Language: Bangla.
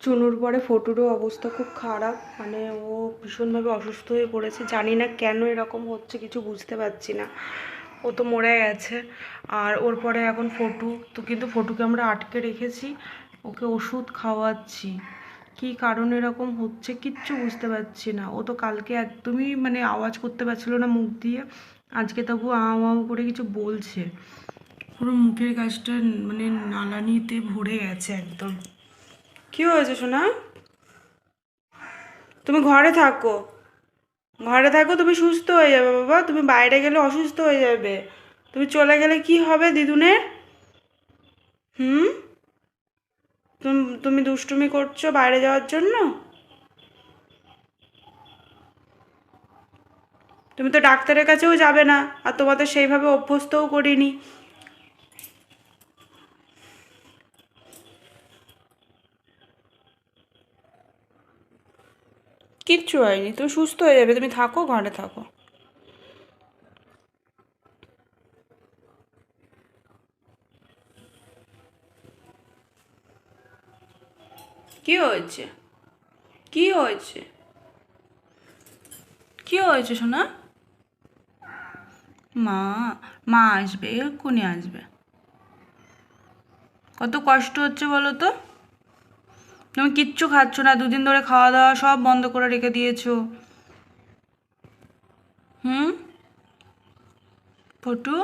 চুনুর পরে ফটুরও অবস্থা খুব খারাপ, মানে ও ভীষণভাবে অসুস্থ হয়ে পড়েছে। জানি না কেন এরকম হচ্ছে, কিছু বুঝতে পারছি না। ও তো মরে গেছে, আর ওর পরে এখন ফটু তো, কিন্তু ফটুকে আমরা আটকে রেখেছি, ওকে ওষুধ খাওয়াচ্ছি। কী কারণে এরকম হচ্ছে কিচ্ছু বুঝতে পারছি না। ও তো কালকে একদমই মানে আওয়াজ করতে পারছিল না মুখ দিয়ে, আজকে তবু আও আও করে কিছু বলছে। পুরো মুখের কাছটা মানে নালানিতে ভরে গেছে একদম। কি হয়েছে সোনা? তুমি ঘরে থাকো, ঘরে থাকো, তুমি সুস্থ হয়ে যাবে বাবা। তুমি বাইরে গেলে অসুস্থ হয়ে যাবে। তুমি চলে গেলে কি হবে দিদুনের? হুম? তুমি দুষ্টুমি করছো বাইরে যাওয়ার জন্য? তুমি তো ডাক্তারের কাছেও যাবে না, আর তোমাদের সেইভাবে অভ্যস্তও করিনি। কিচ্ছু হয়নি, তুমি সুস্থ হয়ে যাবে, তুমি থাকো, ঘরে থাকো। কি হয়েছে? কি হয়েছে? কি হয়েছে সোনা? মা, মা আসবে, এক্ষুনি আসবে। কত কষ্ট হচ্ছে বলো তো? তুমি কিচ্ছু খাচ্ছ না, দুদিন ধরে খাওয়া দাওয়া সব বন্ধ করে রেখে দিয়েছো। হুম? ফটু,